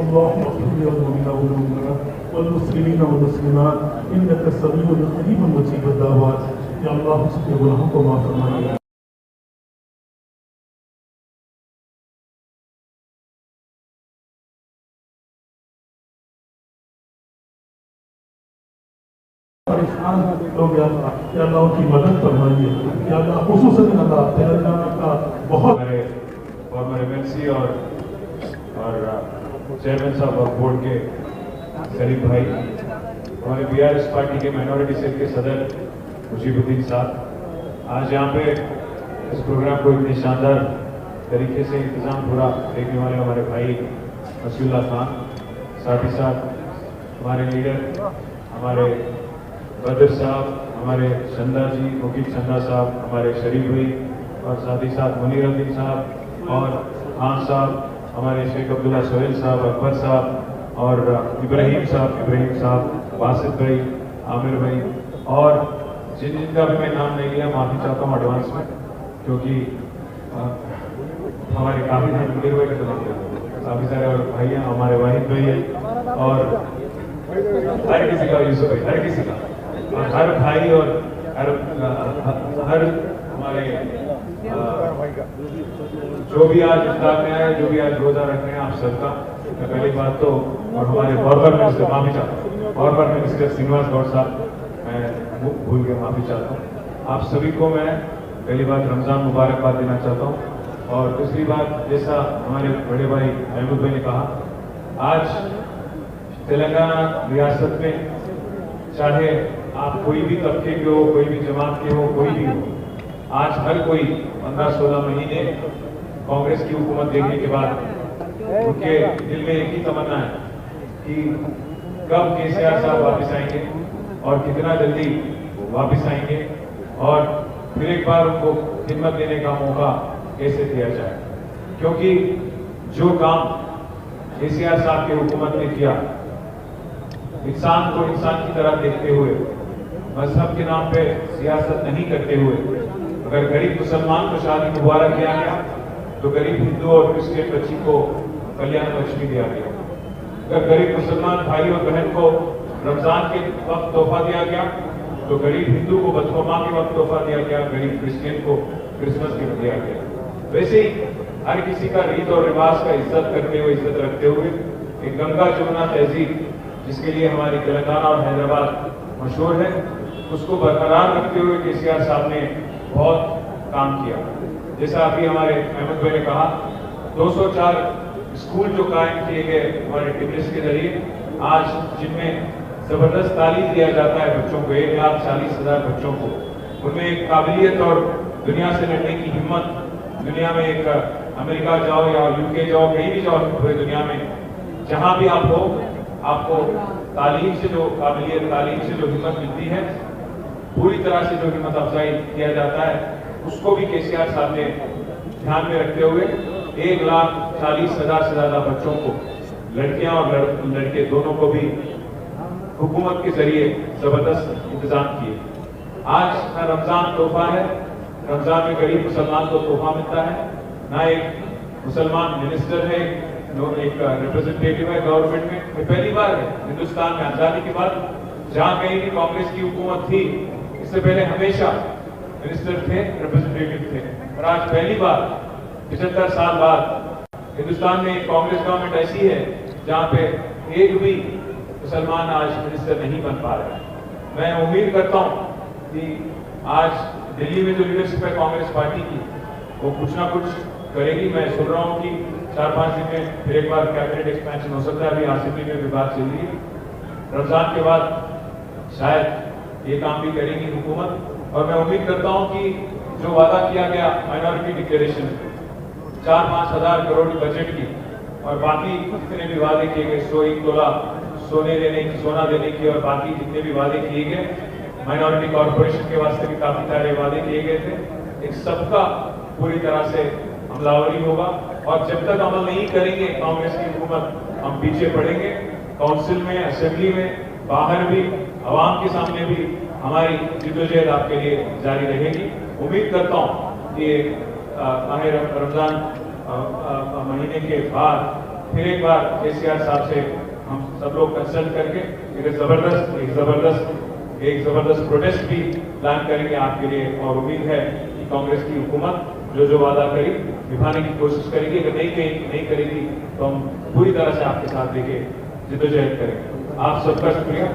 अल्लाहुम्मा इग़फिर लिल-मुमिनीना वल-मुमिनात वल-मुस्लिमीना वल-मुस्लिमात इन्नका समीउन करीबुन मुजीबुद दावात। या अल्लाह सबके गुनाहों को माफ़ फरमाइए। लोग या अल्लाह उनकी मदद फरमाइए। या अल्लाह खुसूसन अल्लाह तेलंगाना का बहुत फॉर्मर एमएलसी और चेयरमैन साहब ऑफ बोर्ड के शरीफ भाई, हमारे बीआरएस पार्टी के माइनॉरिटी सेल के सदर मुजीबुद्दीन साहब, आज यहाँ पे इस प्रोग्राम को इतनी शानदार तरीके से इंतज़ाम पूरा देखने वाले हमारे भाई मसीउल्लाह खान, साथ ही साथ हमारे लीडर हमारे बदर साहब, हमारे चंदा जी, मुकीम चंदा साहब, हमारे शरीफ भाई और साथ ही साथ मुनीरुद्दीन साहब और खान साहब, हमारे शेख अब्दुल्ला सोहेल साहब, अकबर साहब और इब्राहिम साहब, वासिफ भाई, आमिर भाई और जिनका भी मैं नाम नहीं लिया माफ़ी चाहता हूँ एडवांस में, क्योंकि हमारे काफ़ी मुनीर भाई का नाम लिया, काफ़ी सारे और भाई हैं, हमारे वाहिद भाई हैं और हर किसी का, यूसुफ भाई, हर किसी का, और हर भाई और हर हमारे जो भी आज इफ्तार में आए, जो भी आज रोजा रख रहे हैं, आप सबका मैं पहली बात तो, और हमारे फॉर्मर मिनिस्टर, माफी चाहता हूँ, फॉर्मर मिनिस्टर श्रीनिवास गौड़ साहब, मैं भूल के माफी चाहता हूँ। आप सभी को मैं पहली बात रमज़ान मुबारकबाद देना चाहता हूँ। और दूसरी बात, जैसा हमारे बड़े भाई महमूद भाई ने कहा, आज तेलंगाना रियासत में चाहे आप कोई भी तबके के हो, कोई भी जमात के हो, कोई भी हो, आज हर कोई 15-16 महीने कांग्रेस की हुकूमत देखने के बाद उनके दिल में एक ही तमन्ना है कि कब केसीआर साहब वापस आएंगे और कितना जल्दी वापस आएंगे और फिर एक बार उनको खिदमत देने का मौका कैसे दिया जाए। क्योंकि जो काम केसीआर साहब की हुकूमत ने किया, इंसान को इंसान की तरह देखते हुए, मजहब के नाम पे सियासत नहीं करते हुए, अगर गरीब मुसलमान को शादी मुबारक किया गया तो गरीब हिंदू और क्रिश्चियन बच्ची को कल्याण लक्ष्मी दिया गया। अगर गरीब मुसलमान भाई और बहन को रमजान के वक्त तोहफा दिया गया तो गरीब हिंदू को बथुआ के वक्त तोहफा दिया गया, गरीब क्रिश्चियन को क्रिसमस गिफ्ट दिया गया। वैसे ही हर किसी का रीत और रिवाज का इज्जत करते हुए, इज्जत रखते हुए एक गंगा जमुना तहजीब, जिसके लिए हमारी तेलंगाना और हैदराबाद मशहूर है, उसको बरकरार रखते हुए केसीआर साहब ने बहुत काम किया। जैसा अभी हमारे महमूद भाई ने कहा, 204 स्कूल जो कायम किए गए हमारे टिप्स के जरिए, आज जिनमें जबरदस्त तालीम दिया जाता है बच्चों को, 1,40,000 बच्चों को, उनमें एक काबिलियत और दुनिया से लड़ने की हिम्मत, दुनिया में एक अमेरिका जाओ या यूके जाओ, कहीं भी जाओ पूरे दुनिया में, जहां भी आप हो, आपको तालीम से जो काबिलियत, तालीम से जो हिम्मत मिलती है, पूरी तरह से जो हिम्मत अफजाई किया जाता है, उसको भी केसीआर साहब ने ध्यान में रखते हुए 1,40,000 से ज्यादा बच्चों को, लड़कियां और लड़के दोनों को भी हुकूमत के जरिए जबरदस्त इंतजाम किए। आज ना रमजान तोहफा है, रमजान में गरीब मुसलमान को तोहफा मिलता है, ना एक मुसलमान मिनिस्टर है, एक रिप्रेजेंटेटिव है गवर्नमेंट में। ये पहली बार है हिंदुस्तान में आजादी के बाद जहां कहीं भी कांग्रेस की हुकूमत थी, इससे पहले हमेशा मिनिस्टर थे, रिप्रेजेंटेटिव थे, और आज पहली बार 75 साल बाद हिंदुस्तान में कांग्रेस गवर्नमेंट ऐसी है जहां पे एक भी मुसलमान आज मिनिस्टर नहीं बन पा रहे। मैं उम्मीद करता हूं कि आज दिल्ली में जो लीडरशिप है कांग्रेस पार्टी की, वो कुछ ना कुछ करेगी। मैं सुन रहा हूं कि 4-5 दिन में फिर एक बार कैबिनेट एक्सपेंशन हो सकता है, अभी असेंबली में भी बात चल रही है। रमजान के बाद शायद ये काम भी करेगी हुकूमत, और मैं उम्मीद करता हूं कि जो वादा किया गया माइनॉरिटी डिक्लेरेशन 4-5 हज़ार करोड़ बजट की, और बाकी जितने भी वादे किए गए, 101 तोला सोना देने की, और बाकी जितने भी वादे किए गए माइनॉरिटी कॉर्पोरेशन के वास्ते भी काफी सारे वादे किए गए थे, एक सबका पूरी तरह से अमलावरी होगा। और जब तक अमल नहीं करेंगे कांग्रेस की हुकूमत, हम पीछे पड़ेंगे। काउंसिल में, असेंबली में, बाहर भी, आवाम के सामने भी हमारी जिद्दोजहद आपके लिए जारी रहेगी। उम्मीद करता हूँ कि माह रमजान महीने के बाद फिर एक बार केसीआर साहब से हम सब लोग कंसल्ट करके एक जबरदस्त प्रोटेस्ट भी प्लान करेंगे आपके लिए। और उम्मीद है कि कांग्रेस की हुकूमत जो वादा करी निभाने की कोशिश करेगी। अगर नहीं करेगी तो हम पूरी तरह से आपके साथ लेके जिद्दोजहद करेंगे। आप सबका शुक्रिया।